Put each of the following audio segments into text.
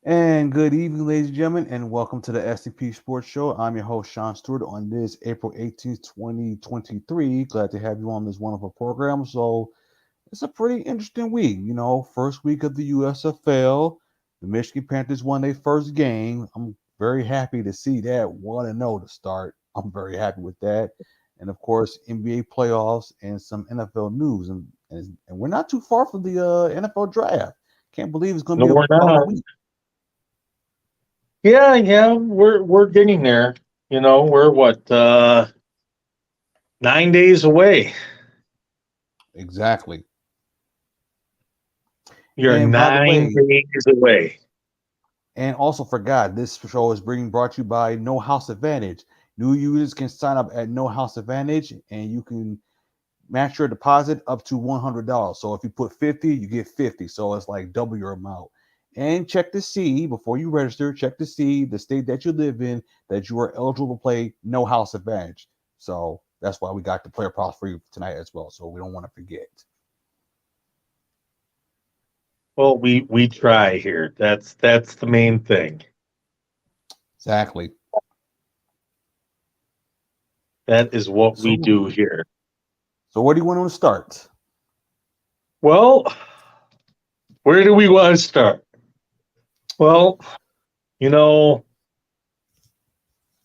And good evening, ladies and gentlemen, and welcome to the SCP Sports Show. I'm your host, Sean Stewart, on this April 18th, 2023. Glad to have you on this wonderful program. So, it's a pretty interesting week. First week of the USFL. The Michigan Panthers won their first game. I'm very happy to see that 1-0 to start. I'm very happy with that. And of course, NBA playoffs and some NFL news. And we're not too far from the NFL draft. Can't believe it's going to No, be we're about a not. week. Yeah, we're getting there. We're what 9 days away. Exactly. You're And by the 9 way, days away. and also forgot, this show is being brought to you by No House Advantage. New users can sign up at No House Advantage, and you can match your deposit up to $100. So if you put 50, you get 50. So it's like double your amount. And check to see before you register. Check to see the state that you live in that you are eligible to play No House Advantage. So that's why we got the player props for you tonight as well. So we don't want to forget. Well, we try here. That's the main thing. Exactly. That is what we So do here. so where do you want to start? Well, where do we want to start? Well, you know,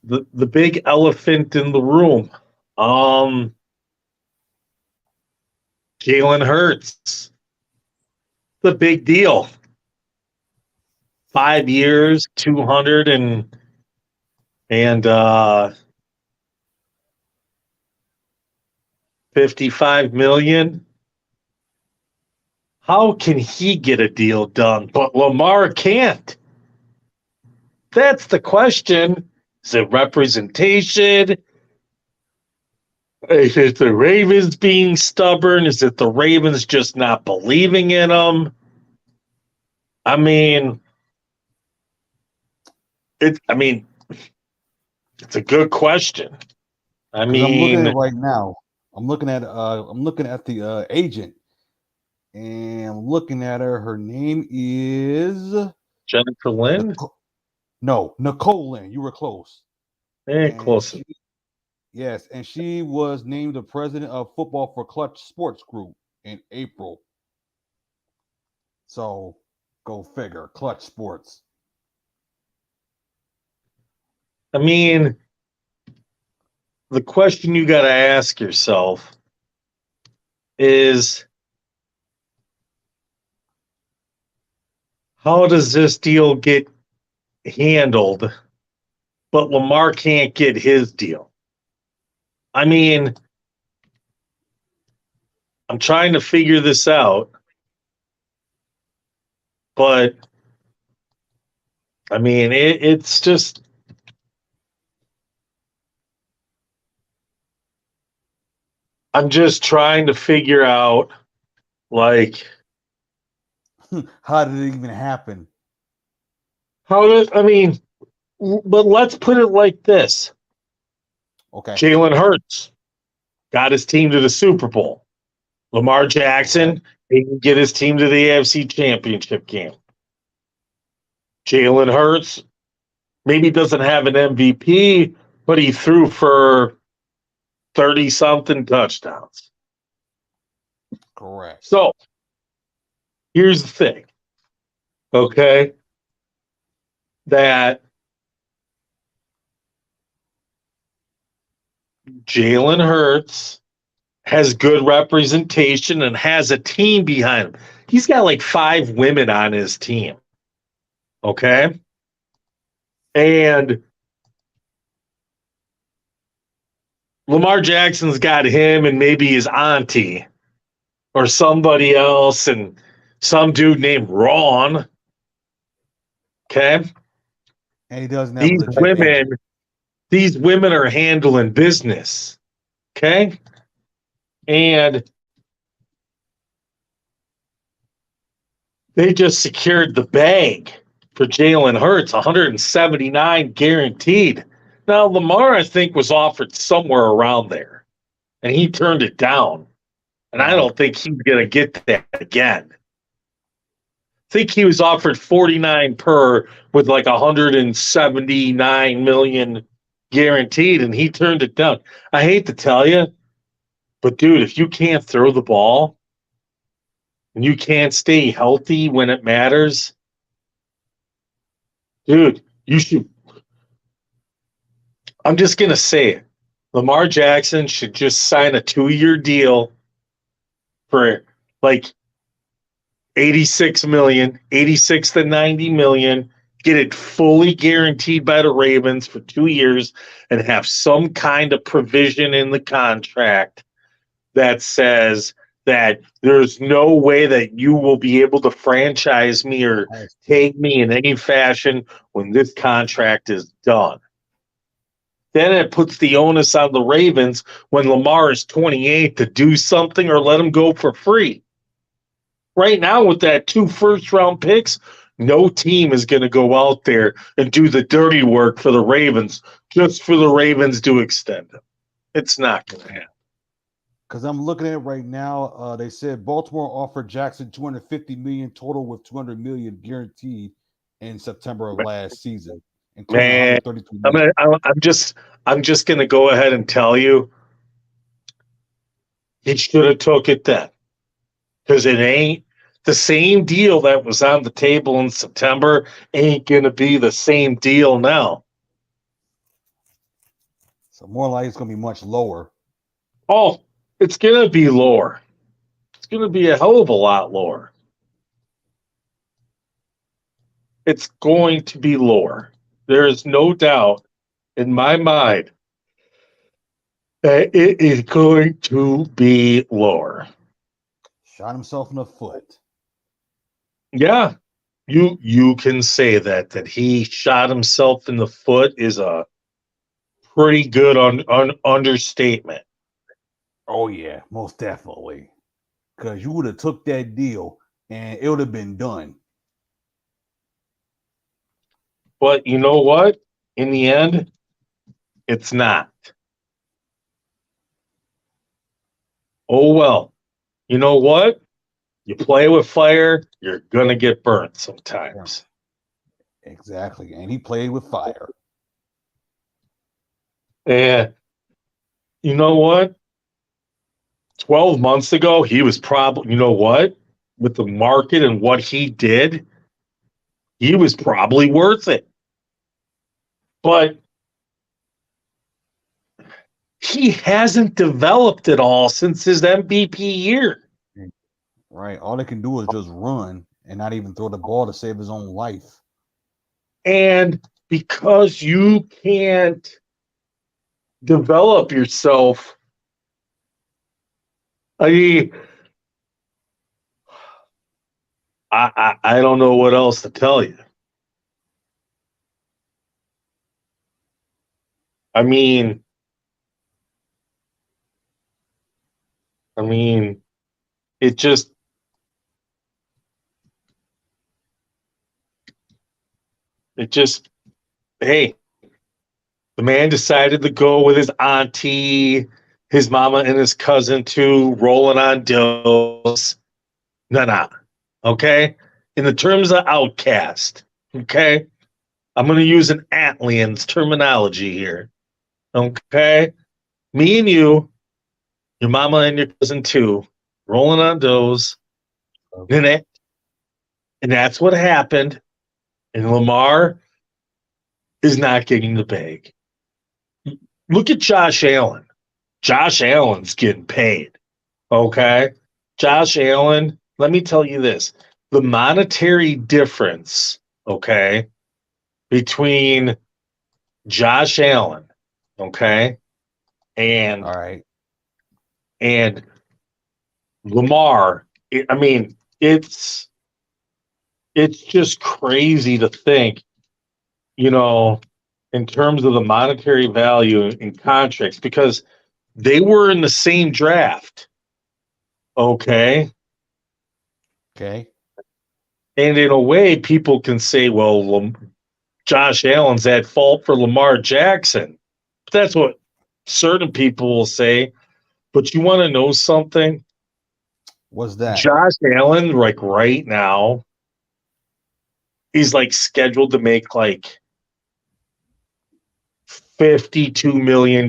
the big elephant in the room. Um, Jalen Hurts. The big deal. 5 years, 200 and 55 million. How can he get a deal done, but Lamar can't? That's the question. Is it representation? Is it the Ravens being stubborn? Is it the Ravens just not believing in him? I mean, I mean, it's a good question. I Because I'm looking at it mean, right now. I'm looking at the agent, and I'm looking at her. Her name is Jennifer Lynn, Nicole Lynn. You were close. And close. she was named the president of football for Clutch Sports Group in April. So go figure, Clutch Sports. I mean, the question you got to ask yourself is, how does this deal get handled, but Lamar can't get his deal? I mean, I'm trying to figure this out, but I mean, it's just, I'm just trying to figure out, like, How did it even happen? I mean, but let's put it like this. Okay, Jalen Hurts got his team to the Super Bowl. Lamar correct. Jackson, he can get his team to the AFC Championship game. Jalen Hurts maybe doesn't have an MVP, but he threw for 30 something touchdowns. Correct. So here's the thing, okay? That Jalen Hurts has good representation and has a team behind him. He's got like 5 women on his team, okay? And Lamar Jackson's got him and maybe his auntie or somebody else and some dude named Ron. Okay. And he doesn't have a These legit women, agent. these women are handling business. Okay. And they just secured the bag for Jalen Hurts, 179 guaranteed. Now, Lamar, I think, was offered somewhere around there, and he turned it down. And I Right. don't think he's going to get that again. think he was offered 49 per with like 179 million guaranteed, and he turned it down. I hate to tell you, but dude, if you can't throw the ball and you can't stay healthy when it matters, dude, you should. I'm just gonna say it. Lamar Jackson should just sign a 2-year deal for like 86 million, 86 to 90 million, get it fully guaranteed by the Ravens for 2 years and have some kind of provision in the contract that says that there's no way that you will be able to franchise me or take me in any fashion when this contract is done. Then it puts the onus on the Ravens when Lamar is 28 to do something or let him go for free. Right now, with that 2 first-round picks, no team is going to go out there and do the dirty work for the Ravens just for the Ravens to extend him. It's not going to happen. Because I'm looking at it right now. They said Baltimore offered Jackson $250 million total with $200 million guaranteed in September of last season, including Man, $132 million. I'm just going to go ahead and tell you, he should have took it then, because it ain't the same deal that was on the table in September. Ain't going to be the same deal now. So more likely it's going to be much lower. Oh, it's going to be lower. It's going to be a hell of a lot lower. It's going to be lower. There is no doubt in my mind that it is going to be lower. Shot himself in the foot. Yeah, you can say that he shot himself in the foot is a pretty good understatement. Oh yeah, most definitely. Because you would have took that deal and it would have been done. But you know what? In the end, it's not. Oh well. You know what? You play with fire, you're gonna get burnt sometimes. Exactly. And he played with fire. And you know what? 12 months ago, he was probably, you know what? With the market and what he did, he was probably worth it. But he hasn't developed at all since his MVP year. Right. All they can do is just run and not even throw the ball to save his own life. And because you can't develop yourself, I I don't know what else to tell you. I mean, I mean, it just hey, the man decided to go with his auntie, his mama, and his cousin too, rolling on dills. Nah. Okay? In the terms of outcast, okay? I'm going to use an Atlian's terminology here. Okay? Me and you, your mama and your cousin too, rolling on doughs. And that's what happened. And Lamar is not getting the bag. Look at Josh Allen. Josh Allen's getting paid. Okay? Josh Allen, let me tell you this. The monetary difference, okay, between Josh Allen, okay, and All right. and Lamar, I mean, it's just crazy to think, you know, in terms of the monetary value in contracts, because they were in the same draft. Okay. Okay. And in a way, people can say, well, Josh Allen's at fault for Lamar Jackson. That's what certain people will say. But you want to know something? What's that? Josh Allen, like right now, is like scheduled to make like $52 million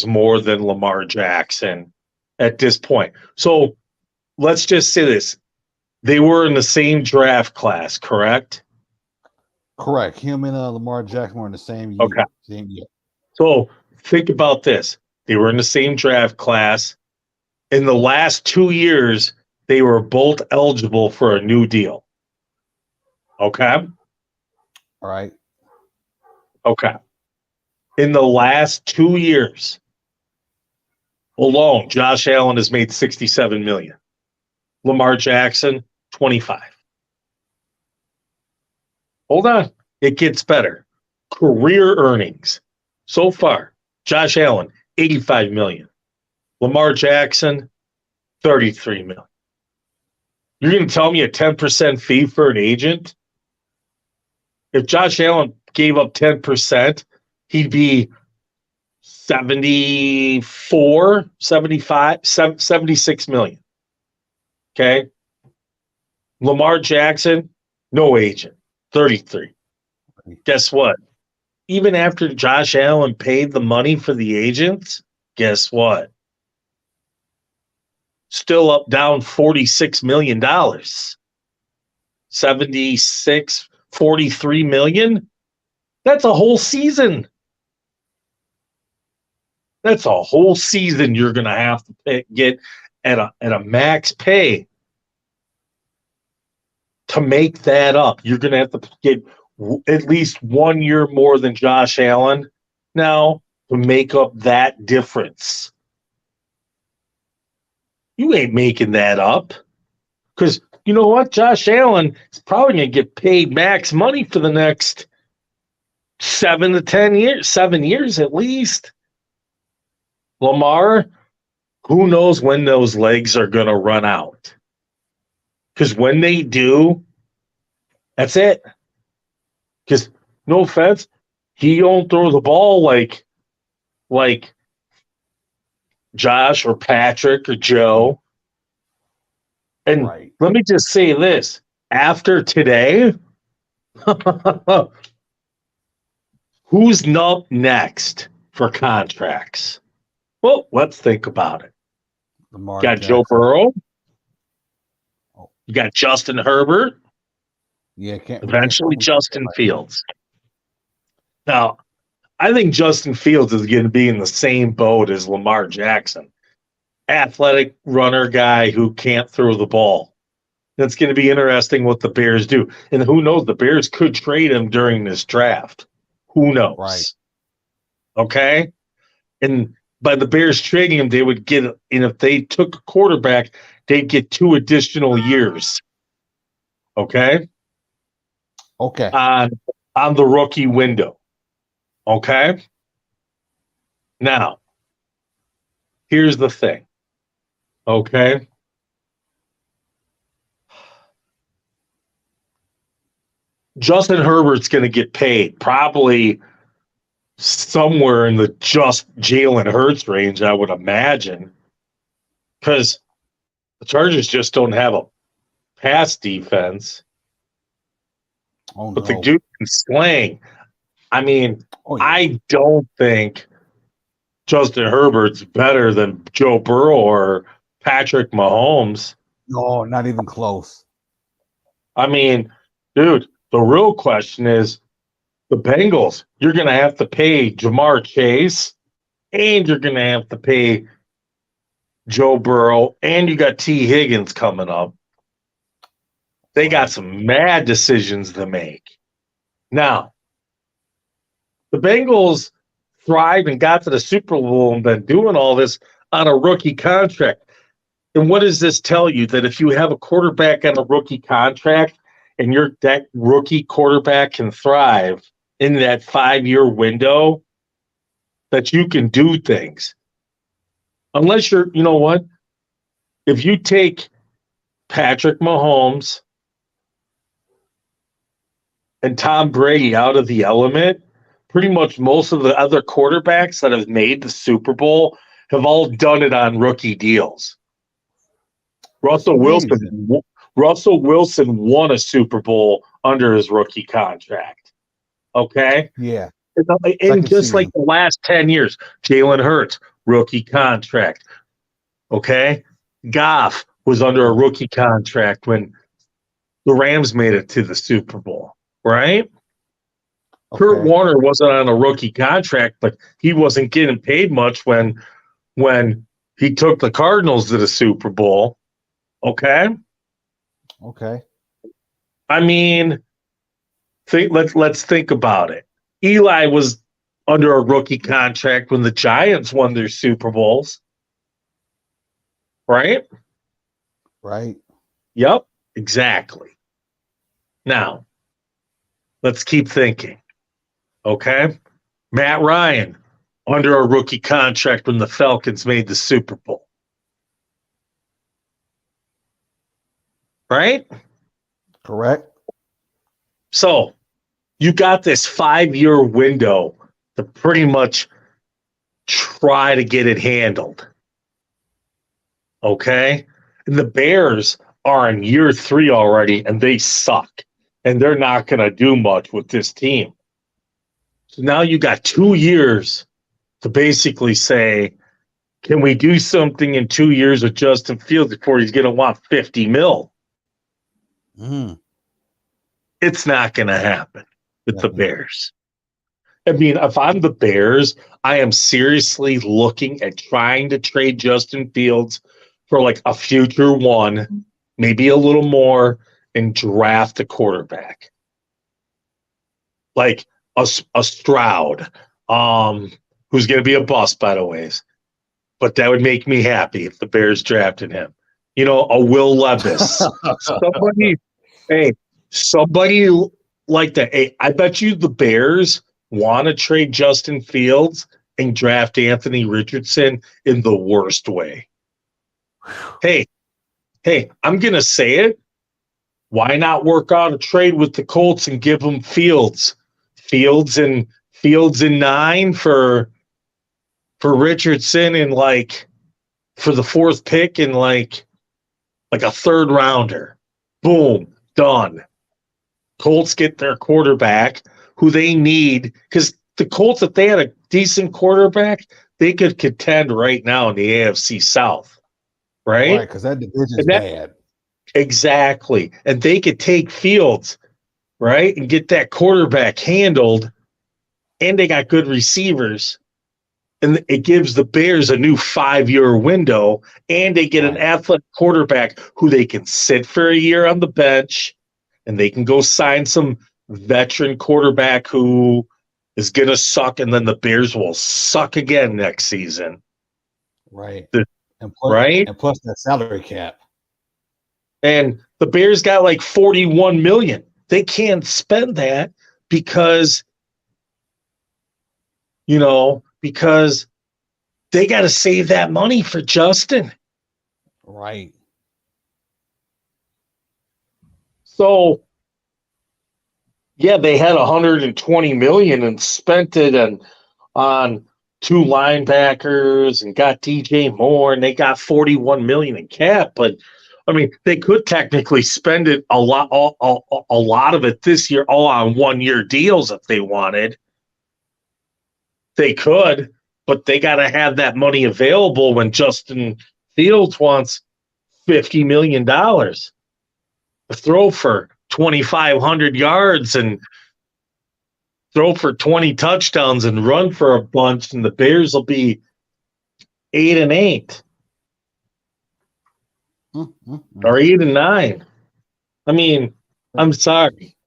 more than Lamar Jackson at this point. So let's just say this. They were in the same draft class, correct? Correct. Him and Lamar Jackson were in the same year. Okay. Same year. So think about this. They were in the same draft class. In the last 2 years, they were both eligible for a new deal. Okay? All right. Okay. In the last 2 years alone, Josh Allen has made $67 million. Lamar Jackson, 25. Hold on. It gets better. Career earnings. So far, Josh Allen, $85 million. Lamar Jackson, $33 million. You're going to tell me a 10% fee for an agent? If Josh Allen gave up 10%, he'd be 74, 75, 76 million. Okay? Lamar Jackson, no agent, 33. Guess what? Even after Josh Allen paid the money for the agents, guess what? Still up down $46 million. 76, 43 million. That's a whole season. That's a whole season you're going to have to get at a max pay to make that up. You're going to have to get at least 1 year more than Josh Allen now to make up that difference. You ain't making that up. Because you know what? Josh Allen is probably going to get paid max money for the next 7 to 10 years, 7 years at least. Lamar, who knows when those legs are going to run out? Because when they do, that's it. Because, no offense, he don't throw the ball like Josh or Patrick or Joe. And Right. let me just say this. After today, who's up next for contracts? Well, let's think about it. Lamar You got Jackson. Joe Burrow. You got Justin Herbert. Yeah, Eventually Justin Fields. Now, I think Justin Fields is going to be in the same boat as Lamar Jackson. Athletic runner guy who can't throw the ball. That's going to be interesting what the Bears do. And who knows, the Bears could trade him during this draft. Who knows? Right. Okay? And by the Bears trading him, they would get, and if they took a quarterback, they'd get 2 additional years. Okay? Okay. On the rookie window. Okay? Now, here's the thing. Okay? Justin Herbert's going to get paid probably somewhere in the just Jalen Hurts range, I would imagine, because the Chargers just don't have a pass defense. Oh, but no. the dude can slang. I mean, Oh, yeah. I don't think Justin Herbert's better than Joe Burrow or Patrick Mahomes. No, not even close. I mean, dude, the real question is the Bengals. You're going to have to pay Jamar Chase, and you're going to have to pay Joe Burrow, and you got T. Higgins coming up. They got some mad decisions to make. Now, the Bengals thrived and got to the Super Bowl and been doing all this on a rookie contract. And what does this tell you? That if you have a quarterback on a rookie contract and that rookie quarterback can thrive in that 5-year window, that you can do things. Unless you know what? If you take Patrick Mahomes and Tom Brady out of the element, pretty much most of the other quarterbacks that have made the Super Bowl have all done it on rookie deals. Russell Wilson won a Super Bowl under his rookie contract. Okay? Yeah. In Second just like season. the last 10 years, Jalen Hurts, rookie contract. Okay? Goff was under a rookie contract when the Rams made it to the Super Bowl, right? Kurt Okay. Warner wasn't on a rookie contract, but he wasn't getting paid much when he took the Cardinals to the Super Bowl. Okay? Okay. I mean, let's think about it. Eli was under a rookie contract when the Giants won their Super Bowls, right? Right. Yep, exactly. Now, let's keep thinking. Okay? Matt Ryan under a rookie contract when the Falcons made the Super Bowl. Right? Correct. So, you got this 5-year window to pretty much try to get it handled. Okay? And the Bears are in year 3 already, and they suck. And they're not going to do much with this team. So now you got 2 years to basically say, can we do something in 2 years with Justin Fields before he's going to want 50 mil? It's not going to happen with the Bears. I mean, if I'm the Bears, I am seriously looking at trying to trade Justin Fields for like a future one, maybe a little more, and draft a quarterback. Like a Stroud, who's going to be a bust, by the way. But that would make me happy if the Bears drafted him. You know, a Will Levis. Somebody like that. Hey, I bet you the Bears want to trade Justin Fields and draft Anthony Richardson in the worst way. Hey, I'm going to say it. Why not work out a trade with the Colts and give them Fields? Fields in 9 for Richardson and like for the 4th pick and like a 3rd rounder. Boom, done. Colts get their quarterback who they need, because the Colts, if they had a decent quarterback, they could contend right now in the AFC South, right? Right, because that division is bad. Exactly. And they could take Fields, right, and get that quarterback handled, and they got good receivers. And it gives the Bears a new 5-year window, and they get an athletic quarterback who they can sit for a year on the bench, and they can go sign some veteran quarterback who is going to suck, and then the Bears will suck again next season. Right. And plus that salary cap. And the Bears got like $41 million. They can't spend that because they got to save that money for Justin. Right. So, yeah, they had $120 million and spent it on 2 linebackers and got DJ Moore, and they got $41 million in cap. But I mean, they could technically spend it a lot of it this year, all on 1-year deals if they wanted. They could, but they got to have that money available when Justin Fields wants $50 million to throw for 2,500 yards and throw for 20 touchdowns and run for a bunch, and the Bears will be 8-8 or 8-9. I mean, I'm sorry.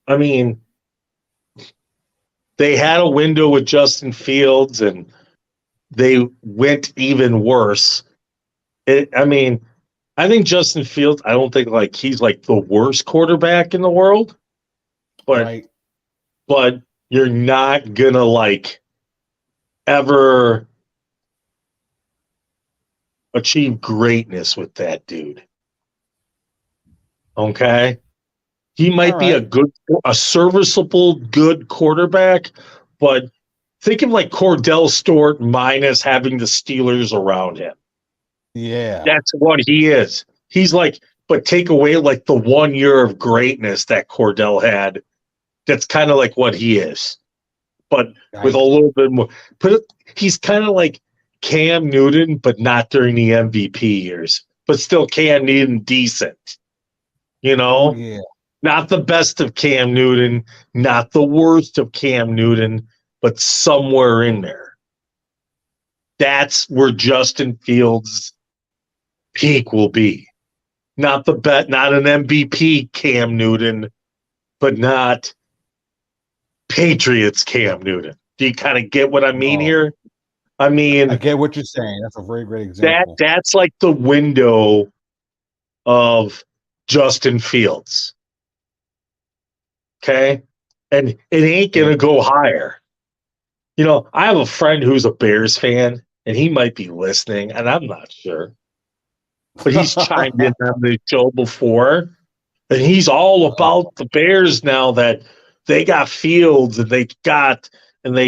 I mean, they had a window with Justin Fields, and they went even worse. I think Justin Fields, I don't think like he's like the worst quarterback in the world, but you're not gonna like ever achieve greatness with that dude. Okay? He might be a serviceable, good quarterback, but think of like Cordell Stewart minus having the Steelers around him. Yeah. That's what he is. He's like but take away like the 1 year of greatness that Cordell had. That's kind of like what he is, but with a little bit more. He's kind of like Cam Newton, but not during the MVP years, but still Cam Newton decent. Oh yeah. Not the best of Cam Newton, not the worst of Cam Newton, but somewhere in there. That's where Justin Fields' peak will be. Not an MVP Cam Newton, but not Patriots Cam Newton. Do you kind of get what I mean here? I mean, I get what you're saying. That's a very great example. That's like the window of Justin Fields. Okay? And it ain't going to go higher. I have a friend who's a Bears fan, and he might be listening, and I'm not sure. But he's chimed in on the show before, and he's all about the Bears now that they got Fields and they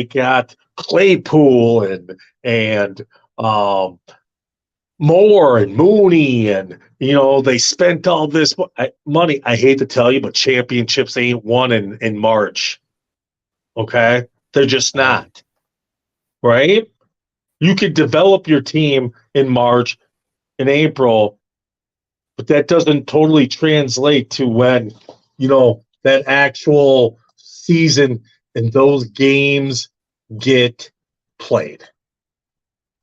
got Claypool and Moore and Mooney, and they spent all this money. I hate to tell you, but championships ain't won in March. Okay, they're just not. Right? You could develop your team in March, in April, but that doesn't totally translate to when that actual season and those games get played.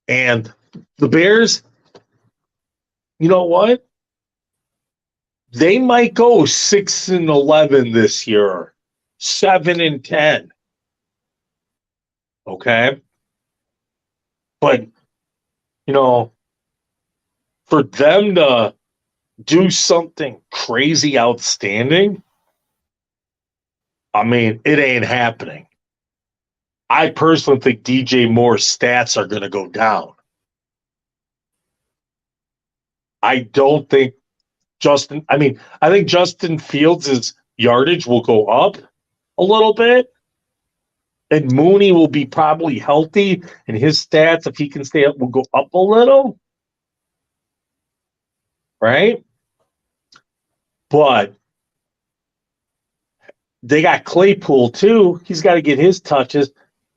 And the Bears, you know what? They might go 6-11 this year, 7-10. Okay? But, for them to do something crazy outstanding, I mean, it ain't happening. I personally think DJ Moore's stats are going to go down. I don't think I think Justin Fields' yardage will go up a little bit, and Mooney will be probably healthy, and his stats, if he can stay up, will go up a little. Right? But they got Claypool too. He's got to get his touches.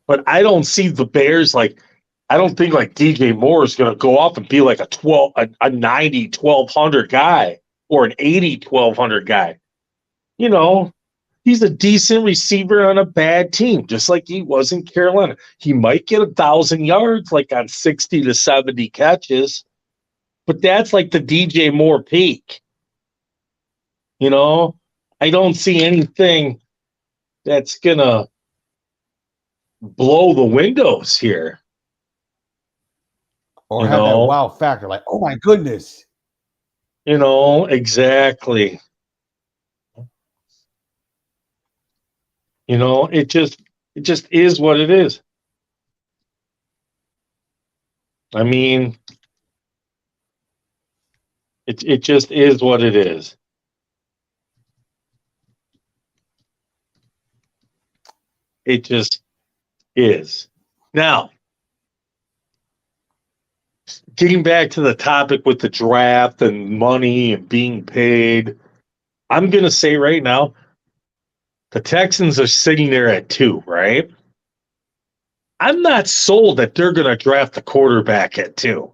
But I don't see the Bears I don't think DJ Moore is going to go off and be like a 90, 1,200 guy or an 80, 1,200 guy. He's a decent receiver on a bad team, just like he was in Carolina. He might get 1,000 yards on 60 to 70 catches, but that's like the DJ Moore peak. I don't see anything that's going to blow the windows here. Or have that wow factor, oh my goodness. Exactly. It just is what it is. I mean, it just is what it is. It just is. Now, getting back to the topic with the draft and money and being paid, I'm going to say right now, the Texans are sitting there at 2, right? I'm not sold that they're going to draft the quarterback at 2.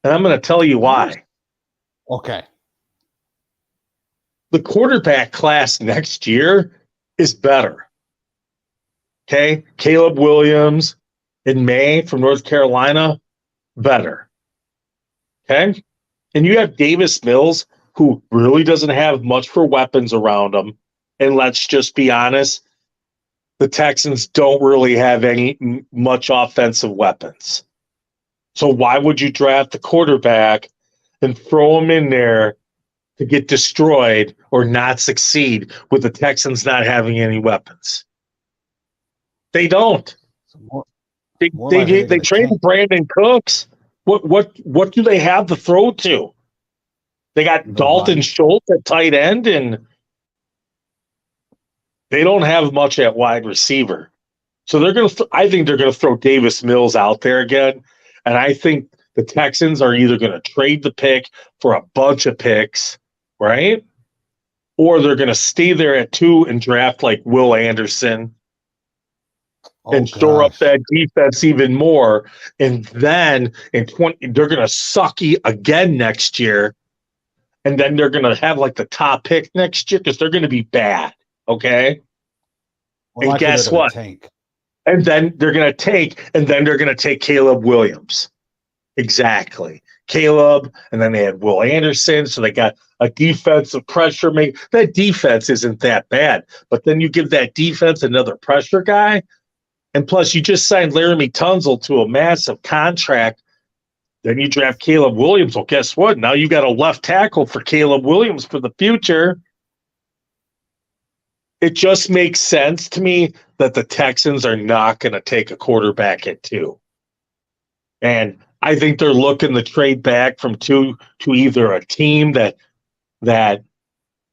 And I'm going to tell you why. Okay. The quarterback class next year is better. Okay? Caleb Williams in May from North Carolina, better. Okay? And you have Davis Mills, who really doesn't have much for weapons around him. And let's just be honest, the Texans don't really have much offensive weapons. So why would you draft the quarterback and throw him in there to get destroyed or not succeed with the Texans not having any weapons? They don't. They traded Brandon Cooks. What do they have to throw to? They got Dalton Schultz at tight end, and they don't have much at wide receiver. So they're going to. I think they're going to throw Davis Mills out there again, and I think the Texans are either going to trade the pick for a bunch of picks, right? Or they're going to stay there at 2 and draft like Will Anderson Oh and shore up gosh. that defense even more. And then they're going to suck you again next year. And then they're going to have like the top pick next year because they're going to be bad. Okay. Well, And likely they're guess going what? to tank. And then they're going to take Caleb Williams. Exactly. Caleb, and then they had Will Anderson, so they got a defensive pressure. That defense isn't that bad, but then you give that defense another pressure guy, and plus you just signed Laramie Tunzel to a massive contract. Then you draft Caleb Williams. Well, guess what? Now you got a left tackle for Caleb Williams for the future. It just makes sense to me that the Texans are not going to take a quarterback at 2. And I think they're looking to trade back from 2 to either a team that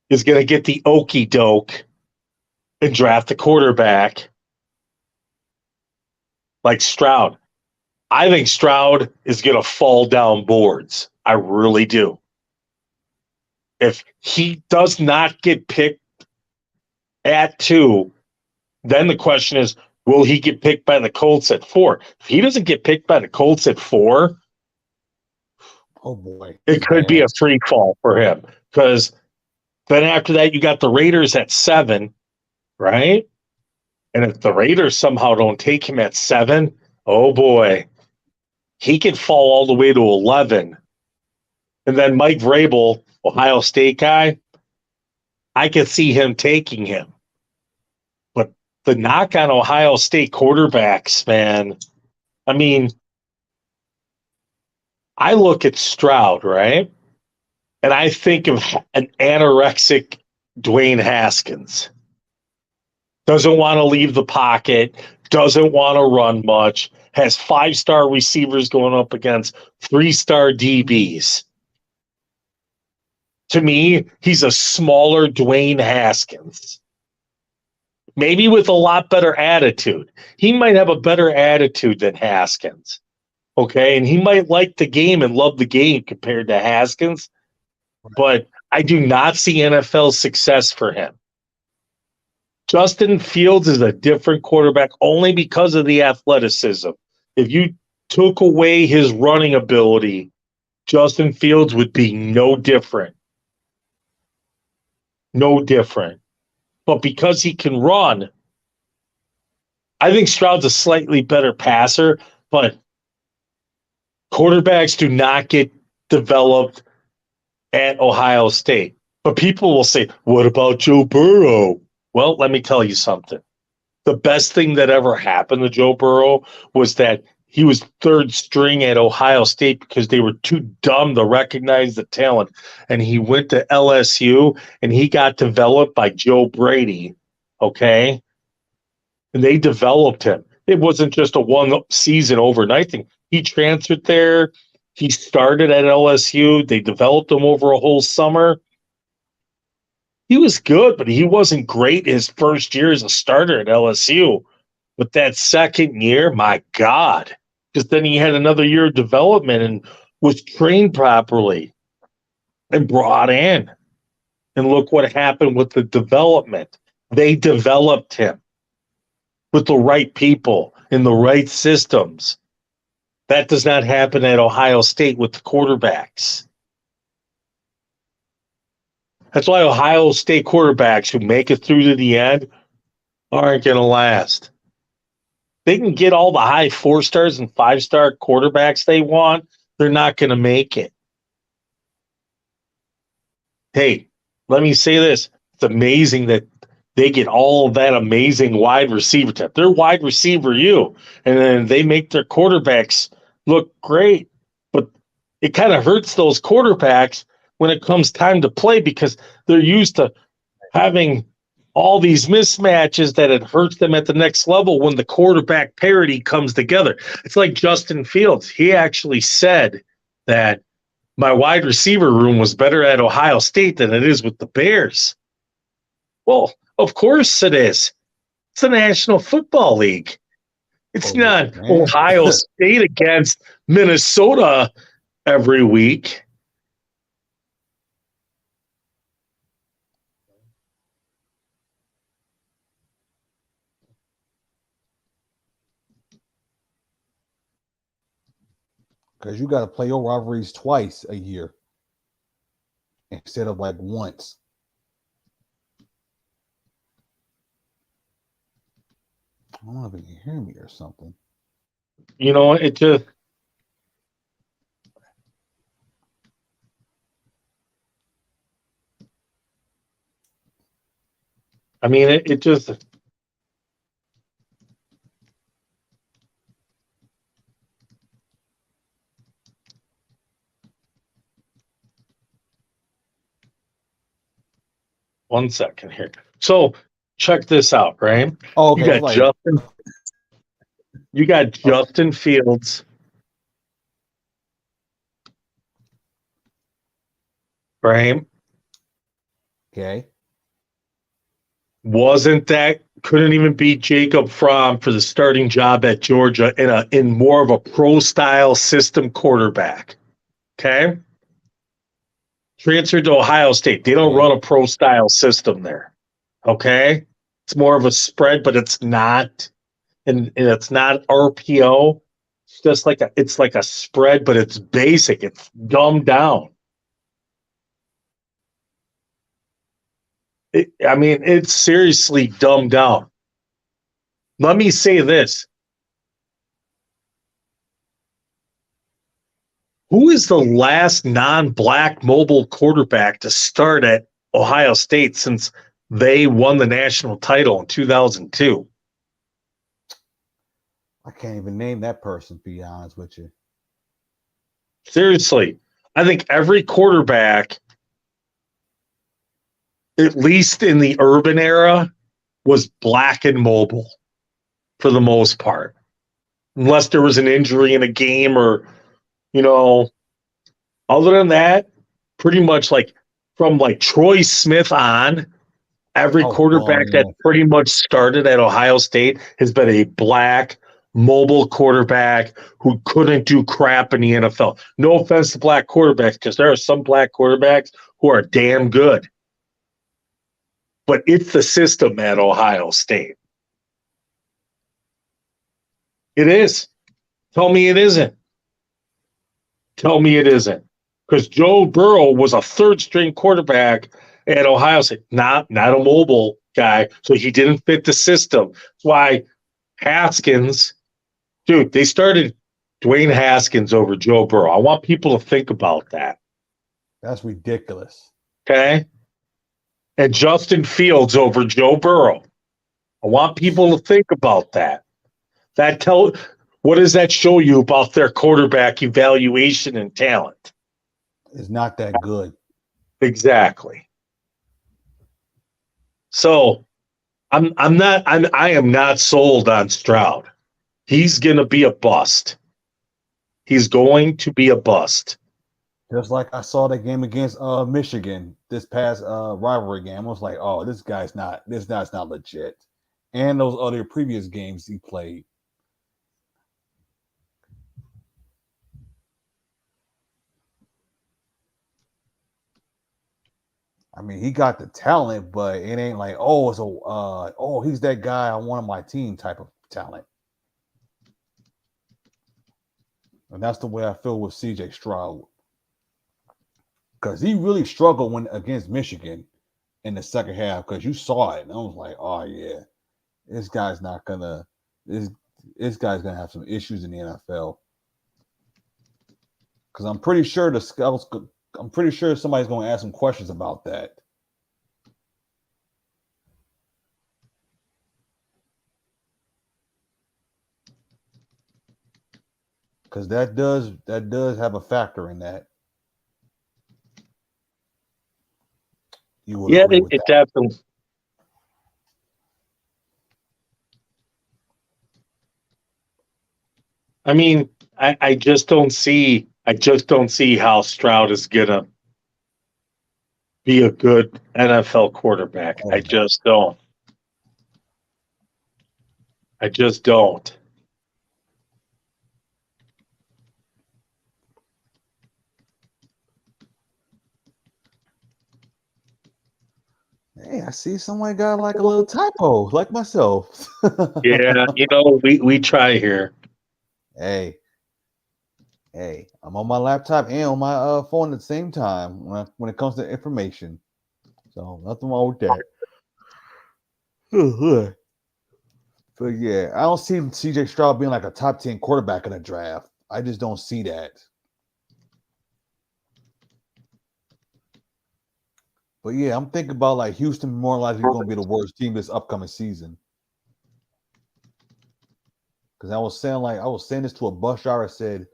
is going to get the okey doke and draft the quarterback like Stroud. I think Stroud is going to fall down boards. I really do. If he does not get picked at 2, then the question is, will he get picked by the Colts at 4? If he doesn't get picked by the Colts at 4, oh boy, it could be a free fall for him. Because then after that, you got the Raiders at 7, right? And if the Raiders somehow don't take him at 7, oh boy, he could fall all the way to 11. And then Mike Vrabel, Ohio State guy, I could see him taking him. But the knock on Ohio State quarterbacks, man, I mean, I look at Stroud, right? And I think of an anorexic Dwayne Haskins. Doesn't want to leave the pocket, doesn't want to run much, has 5-star receivers going up against 3-star DBs. To me, he's a smaller Dwayne Haskins. Maybe with a lot better attitude. He might have a better attitude than Haskins. Okay, and he might like the game and love the game compared to Haskins, but I do not see NFL success for him. Justin Fields is a different quarterback only because of the athleticism. If you took away his running ability, Justin Fields would be no different. No different. But because he can run, I think Stroud's a slightly better passer, but quarterbacks do not get developed at Ohio State. But people will say, what about Joe Burrow? Well, let me tell you something. The best thing that ever happened to Joe Burrow was that he was third string at Ohio State because they were too dumb to recognize the talent. And he went to LSU and he got developed by Joe Brady. Okay? And they developed him. It wasn't just a one season overnight thing. He transferred there. He started at LSU. They developed him over a whole summer. He was good, but he wasn't great his first year as a starter at LSU. But that second year, my God, because then he had another year of development and was trained properly and brought in. And look what happened with the development. They developed him with the right people in the right systems. That does not happen at Ohio State with the quarterbacks. That's why Ohio State quarterbacks who make it through to the end aren't going to last. They can get all the high 4-stars and 5-star quarterbacks they want. They're not going to make it. Hey, let me say this. It's amazing that they get all of that amazing wide receiver type. They're wide receiver you, and then they make their quarterbacks look great. But it kind of hurts those quarterbacks when it comes time to play because they're used to having all these mismatches that it hurts them at the next level when the quarterback parity comes together. It's like Justin Fields. He actually said that my wide receiver room was better at Ohio State than it is with the Bears. Well, of course it is. It's the National Football League. It's Oh, not man. Ohio State against Minnesota every week. Because you got to play your rivalries twice a year instead of like once. I don't know if you can hear me or something. You know, it just. I mean, it just. One second here. So check this out, right? Oh, You okay. I was got like, Justin. You got okay. Justin Fields, right? Okay. Couldn't even beat Jacob Fromm for the starting job at Georgia in more of a pro style system quarterback. Okay. Transferred to Ohio State. They don't Okay. run a pro style system there. Okay. It's more of a spread, but it's not, and it's not RPO. It's just it's like a spread, but it's basic. It's dumbed down. I mean, it's seriously dumbed down. Let me say this. Who is the last non-black mobile quarterback to start at Ohio State since they won the national title in 2002? I can't even name that person, to be honest with you. Seriously, I think every quarterback, at least in the urban era, was black and mobile for the most part, unless there was an injury in a game or, you know, other than that, pretty much like from like Troy Smith on, every Oh, quarterback that yeah. pretty much started at Ohio State has been a black mobile quarterback who couldn't do crap in the NFL. No offense to black quarterbacks, because there are some black quarterbacks who are damn good. But it's the system at Ohio State. It is. Tell me it isn't. Tell me it isn't. Because Joe Burrow was a third string quarterback at Ohio State, not a mobile guy, so he didn't fit the system. That's why Haskins, dude, they started Dwayne Haskins over Joe Burrow. I want people to think about that. That's ridiculous. Okay. And Justin Fields over Joe Burrow. I want people to think about that. What does that show you about their quarterback evaluation and talent? It's not that good. Exactly. So I am not sold on Stroud. He's gonna be a bust. He's going to be a bust. Just like I saw that game against Michigan this past rivalry game. I was like, oh, this guy's not legit. And those other previous games he played. I mean, he got the talent, but it ain't like, oh, it's he's that guy on one of my team type of talent. And that's the way I feel with CJ Stroud. Because he really struggled when against Michigan in the second half, because you saw it. And I was like, oh yeah, this guy's not gonna this this guy's gonna have some issues in the NFL. Because I'm pretty sure I'm pretty sure somebody's gonna ask some questions about that. Because that does have a factor in that. You would Yeah, agree with it that. definitely. I mean, I just don't see. I just don't see how Stroud is gonna be a good NFL quarterback. Quarterback. I just don't. Hey, I see someone got like a little typo, like myself. Yeah, we try here. Hey, hey, I'm on my laptop and on my phone at the same time when it comes to information. So nothing wrong with that. But yeah, I don't see CJ Stroud being like a top 10 quarterback in a draft. I just don't see that. But yeah, I'm thinking about like Houston more likely going to be the worst team this upcoming season. Because I was saying this to a bus driver. I said,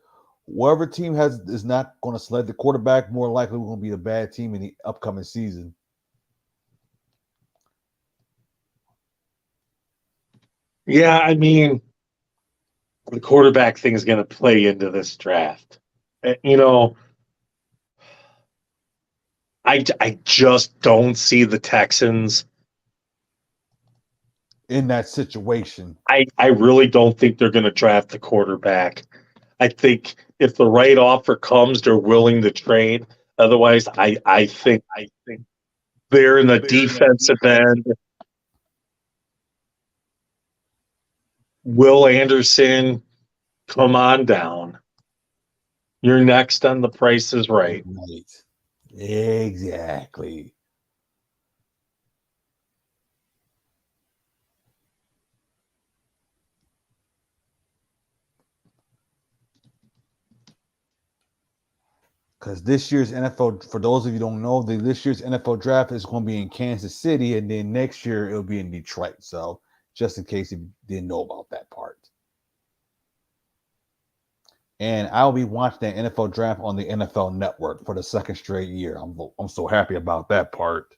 whoever team is not going to select the quarterback, more likely going to be the bad team in the upcoming season. Yeah, I mean, the quarterback thing is going to play into this draft. You know, I just don't see the Texans. In that situation, I really don't think they're going to draft the quarterback. I think if the right offer comes, they're willing to trade. Otherwise, I think they're in the defensive end. Will Anderson, come on down. You're next on The Price is Right. right? Exactly. Because this year's NFL, for those of you who don't know, this year's NFL draft is going to be in Kansas City, and then next year it'll be in Detroit. So, just in case you didn't know about that part. And I'll be watching the NFL draft on the NFL Network for the second straight year. I'm so happy about that part.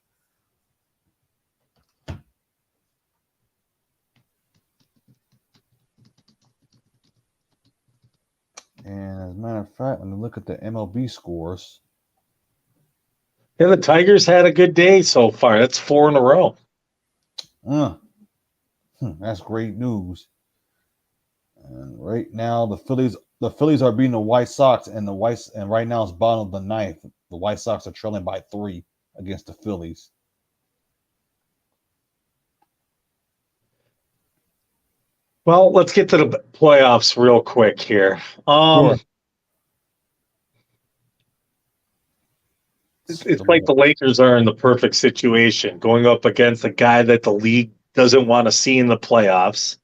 And as a matter of fact, when you look at the MLB scores, And the Tigers had a good day so far. That's 4 in a row. That's great news. And right now, the Phillies are beating the White Sox, and right now it's bottom of the ninth. The White Sox are trailing by 3 against the Phillies. Well, let's get to the playoffs real quick here. Sure. It's like the Lakers are in the perfect situation, going up against a guy that the league doesn't want to see in the playoffs.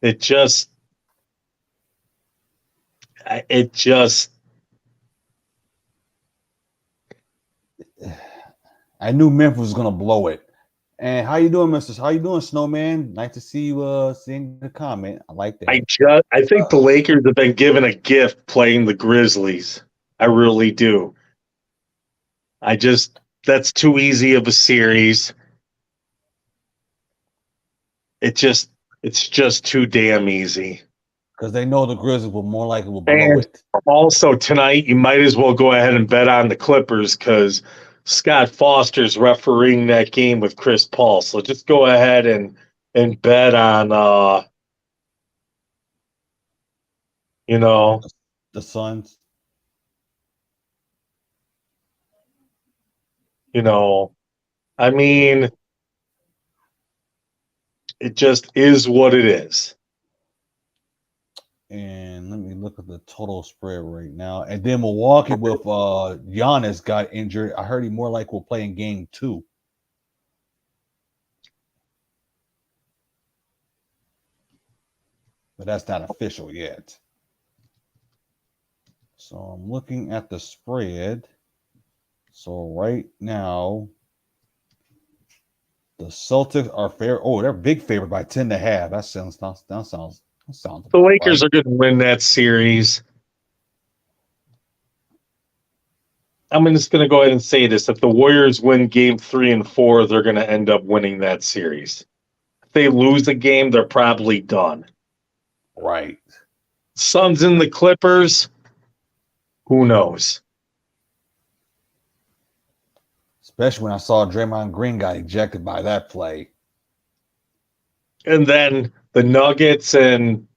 It just, it just. I knew Memphis was gonna blow it. And how you doing, Mister? How you doing, Snowman? Nice to see you. Seeing the comment, I like that. I think the Lakers have been given a gift playing the Grizzlies. I really do. That's too easy of a series. It's just too damn easy. Because they know the Grizzlies will more likely will blow And it. also tonight, you might as well go ahead and bet on the Clippers because Scott Foster's refereeing that game with Chris Paul. So just go ahead and bet on you know, The Suns. I mean, it just is what it is. And let me look at the total spread right now. And then Milwaukee with Giannis got injured. I heard he more like will play in game 2. But that's not official yet. So I'm looking at the spread. So right now, the Celtics are fair. Oh, they're big favorite by 10.5. That sounds The about Lakers right. are going to win that series. I'm just going to go ahead and say this. If the Warriors win game 3 and 4, they're going to end up winning that series. If they lose a game, they're probably done. Right. Suns and the Clippers, who knows? Especially when I saw Draymond Green got ejected by that play. And then the Nuggets and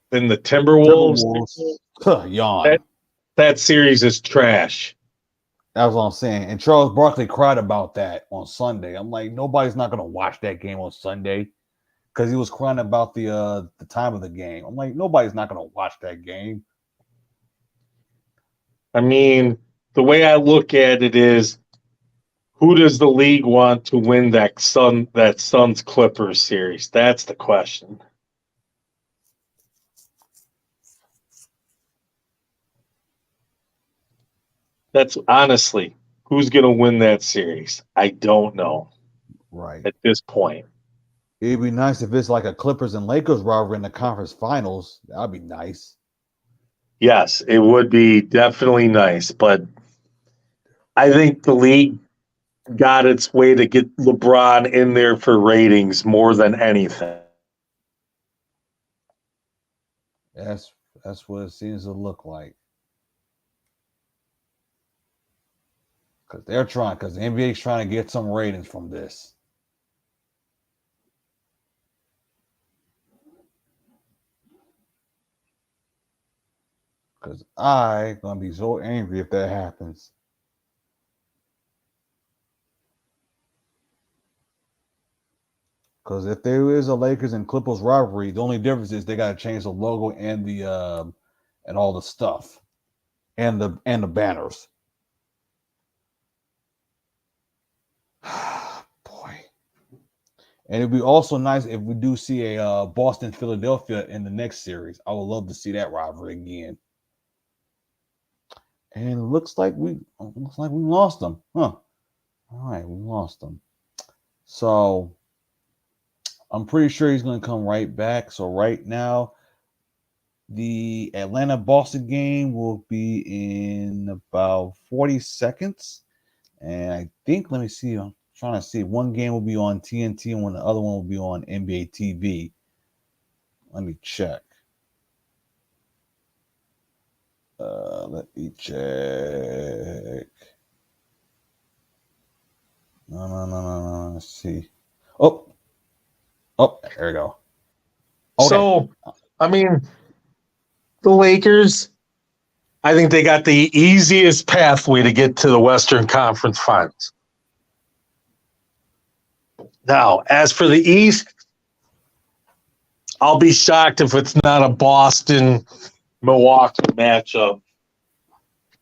then the Timberwolves. Yawn. That series is trash. That's what I'm saying. And Charles Barkley cried about that on Sunday. I'm like, nobody's not gonna watch that game on Sunday because he was crying about the time of the game. I'm like, nobody's not gonna watch that game. I mean, the way I look at it is, who does the league want to win that Suns Clippers series? That's the question. That's honestly, who's going to win that series? I don't know Right. at this point. It'd be nice if it's like a Clippers and Lakers rivalry in the conference finals. That'd be nice. Yes, it would be definitely nice, but I think the league got its way to get LeBron in there for ratings more than anything. That's what it seems to look like. Because the NBA's trying to get some ratings from this. Because I'm going to be so angry if that happens. Because if there is a Lakers and Clippers rivalry, the only difference is they got to change the logo and the and all the stuff and the banners. Boy, and it'd be also nice if we do see a Boston Philadelphia in the next series. I would love to see that rivalry again. And it looks like we lost them, huh? All right, we lost them. So I'm pretty sure he's going to come right back. So right now, the Atlanta-Boston game will be in about 40 seconds. And I think, let me see, I'm trying to see, one game will be on TNT and the other one will be on NBA TV. Let me check. Let me check. No. Let's see. Oh, there we go. Okay. So, I mean, the Lakers, I think they got the easiest pathway to get to the Western Conference Finals. Now, as for the East, I'll be shocked if it's not a Boston-Milwaukee matchup.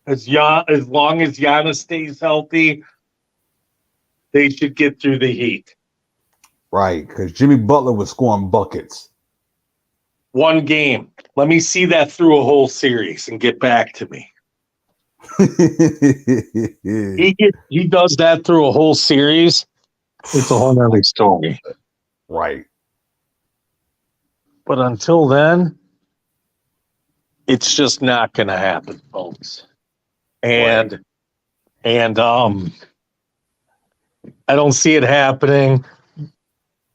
As long as Giannis stays healthy, they should get through the Heat. Right, because Jimmy Butler was scoring buckets. One game. Let me see that through a whole series and get back to me. He does that through a whole series. It's a whole other story. Right. But until then, it's just not going to happen, folks. And I don't see it happening.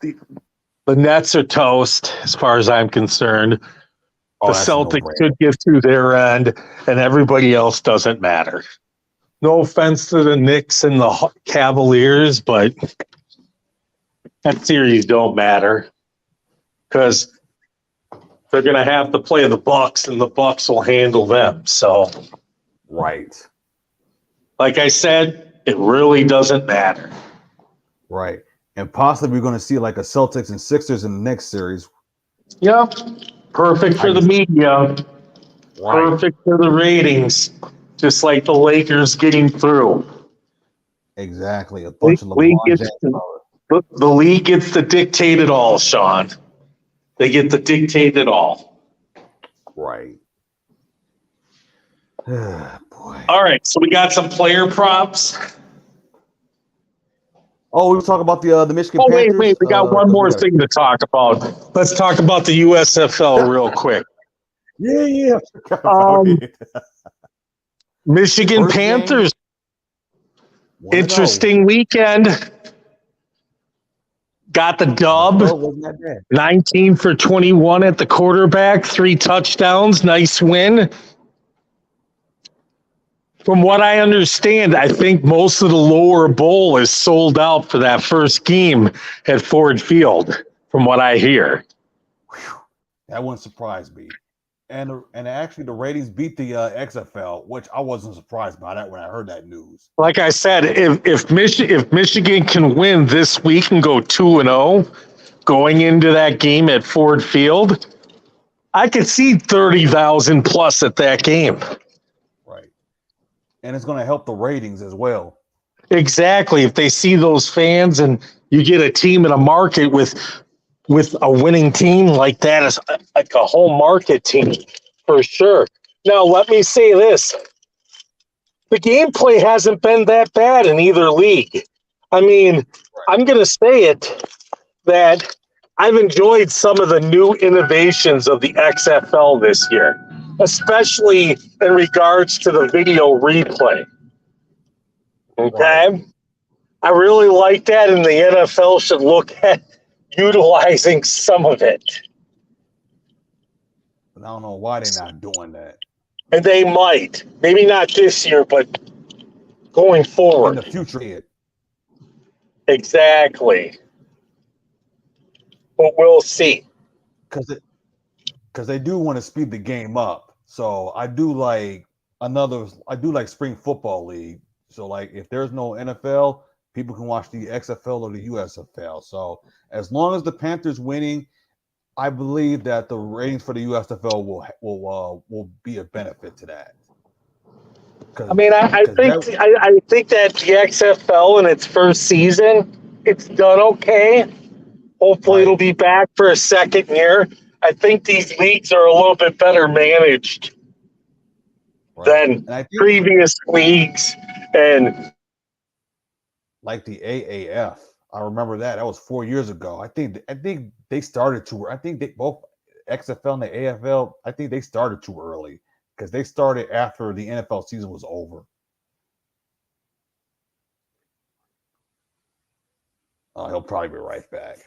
The Nets are toast, as far as I'm concerned. The Celtics should get through their end, and everybody else doesn't matter. No offense to the Knicks and the Cavaliers, but that series don't matter because they're going to have to play the Bucks, and the Bucks will handle them. So, right. Like I said, it really doesn't matter. Right. And possibly we're going to see like a Celtics and Sixers in the next series. Yeah. Perfect for the media. Right. Perfect for the ratings. Just like the Lakers getting through. Exactly. A bunch of LeBron James. The league gets to dictate it all, Shawn. They get to dictate it all. Right. Boy. All right. So we got some player props. Oh, we talk about the Michigan Panthers. Wait. We got one more thing to talk about. Let's talk about the USFL real quick. Yeah. Michigan First Panthers. Interesting weekend. Got the dub. 19 for 21 at the quarterback. 3 touchdowns. Nice win. From what I understand, I think most of the lower bowl is sold out for that first game at Ford Field, from what I hear. That wouldn't surprise me. and actually the ratings beat the XFL, which I wasn't surprised by that when I heard that news. Like I said, if Michigan can win this week and go 2-0 going into that game at Ford Field, I could see 30,000 plus at that game. Right. And it's going to help the ratings as well. Exactly. If they see those fans and you get a team in a market with a winning team like that, is like a whole market team for sure. Now, let me say this. The gameplay hasn't been that bad in either league. I mean, I'm going to say it that I've enjoyed some of the new innovations of the XFL this year, especially in regards to the video replay. Okay? Right. I really like that, and the NFL should look at utilizing some of it. But I don't know why they're not doing that. And they might. Maybe not this year, but going forward. In the future. Exactly. But we'll see. Because they do want to speed the game up. So I do like spring football league. So like if there's no NFL, people can watch the XFL or the USFL. So as long as the Panthers winning, I believe that the ratings for the USFL will be a benefit to that. I mean, I think that the XFL in its first season, it's done okay. Hopefully, it'll be back for a second year. I think these leagues are a little bit better managed than previous leagues, and like the AAF. I remember that. That was 4 years ago. I think they started too. I think they both XFL and the AFL. I think they started too early because they started after the NFL season was over. He'll probably be right back.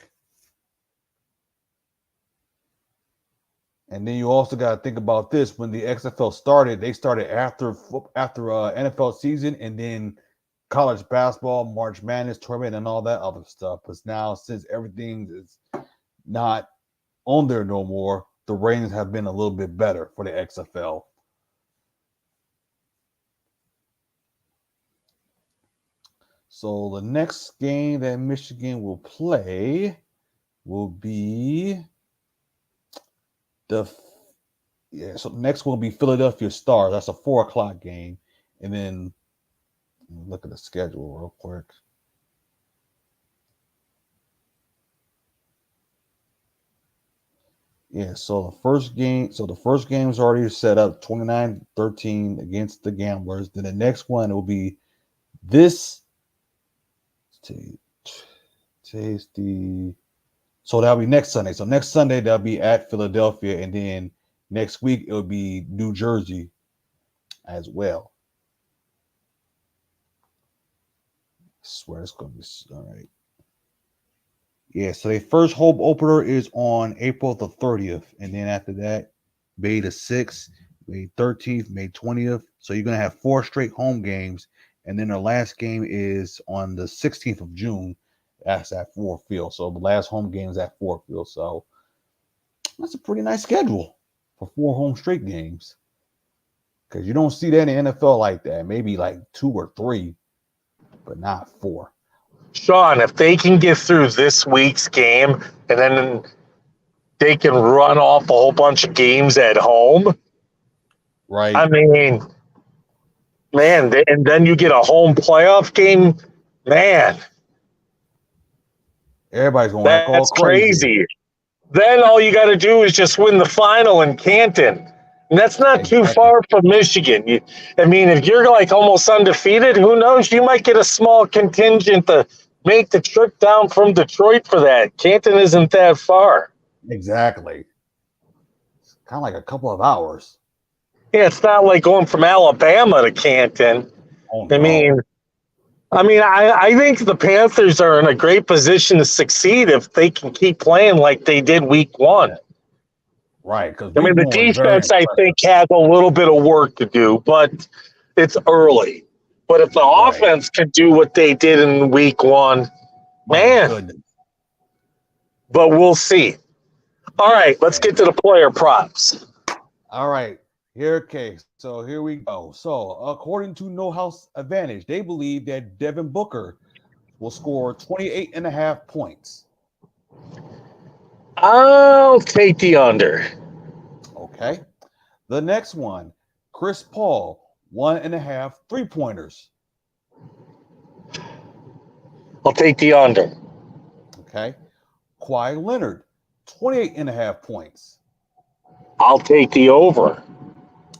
And then you also got to think about this: when the XFL started, they started after NFL season, and then college basketball, March Madness tournament, and all that other stuff. Because now, since everything is not on there no more, the ratings have been a little bit better for the XFL. So the next game that Michigan will play will be so next will be Philadelphia Stars. That's a 4:00 game. And then look at the schedule real quick. Yeah, so the first game is already set up 29-13 against the Gamblers. Then the next one will be this. So that'll be next Sunday. So next Sunday they'll be at Philadelphia, and then next week it'll be New Jersey as well. I swear it's gonna be all right. Yeah, so the first home opener is on April the 30th, and then after that, May the 6th, May 13th, May 20th. So you're gonna have 4 straight home games, and then the last game is on the 16th of June. That's at Ford Field. So the last home game is at Ford Field. So that's a pretty nice schedule for 4 home straight games. Because you don't see that in the NFL like that. Maybe like 2 or 3, but not 4. Shawn, if they can get through this week's game and then they can run off a whole bunch of games at home, right? I mean, man, and then you get a home playoff game, man. Everybody's going to act all crazy. Then all you got to do is just win the final in Canton. And that's not too far from Michigan. If you're like almost undefeated, who knows? You might get a small contingent to make the trip down from Detroit for that. Canton isn't that far. Exactly. It's kind of like a couple of hours. Yeah, it's not like going from Alabama to Canton. Oh, no. I think the Panthers are in a great position to succeed if they can keep playing like they did week 1. Right. The defense, I think, has a little bit of work to do, but it's early. But if the offense can do what they did in week 1, man. But we'll see. All right, let's get to the player props. All right. So here we go. So according to No House Advantage, they believe that Devin Booker will score 28 and a half points. I'll take the under. Okay. The next one, Chris Paul, 1.5 3-pointers. I'll take the under. Okay. Kawhi Leonard, 28 and a half points. I'll take the over.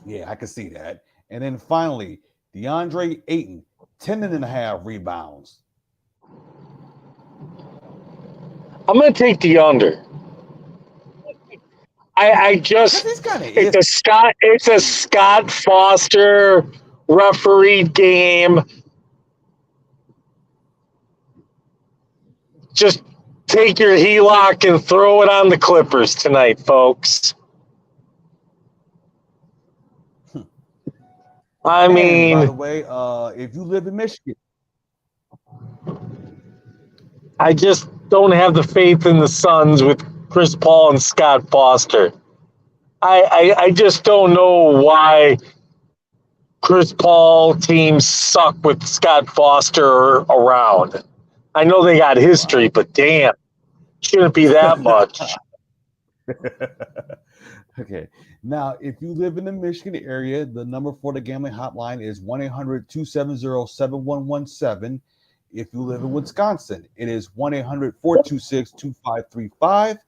Yeah, I can see that. And then finally, DeAndre Ayton, 10 and a half rebounds. I'm going to take the under. I just it's a Scott Foster refereed game. Just take your HELOC and throw it on the Clippers tonight, folks. I mean, by the way, if you live in Michigan, I just don't have the faith in the Suns with Chris Paul and Scott Foster. I just don't know why Chris Paul teams suck with Scott Foster around. I know they got history, but damn, shouldn't be that much. Okay. Now, if you live in the Michigan area, the number for the gambling hotline is 1-800-270-7117. If you live in Wisconsin, it is 1-800-426-2535.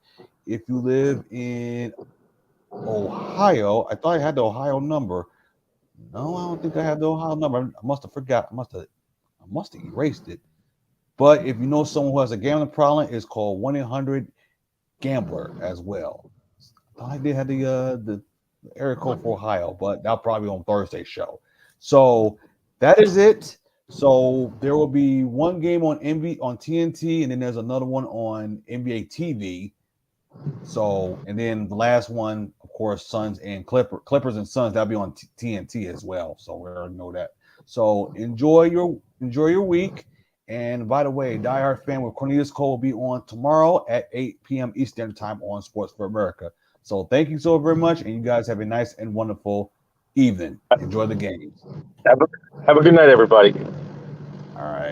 If you live in Ohio, I thought I had the Ohio number. No, I don't think I have the Ohio number. I must have forgot. I must have erased it. But if you know someone who has a gambling problem, it's called 1-800-GAMBLER as well. I thought I did have the area code for Ohio, but that'll probably be on Thursday's show. So that is it. So there will be one game on TNT, and then there's another one on NBA TV. So, and then the last one, of course, Suns and Clippers and Suns, that'll be on TNT as well. So we already know that. So enjoy your week. And by the way, Die Hard Fan with Cornelius Cole will be on tomorrow at 8 p.m. Eastern Time on Sports for America. So thank you so very much, and you guys have a nice and wonderful evening. Enjoy the games. Have a good night, everybody. All right.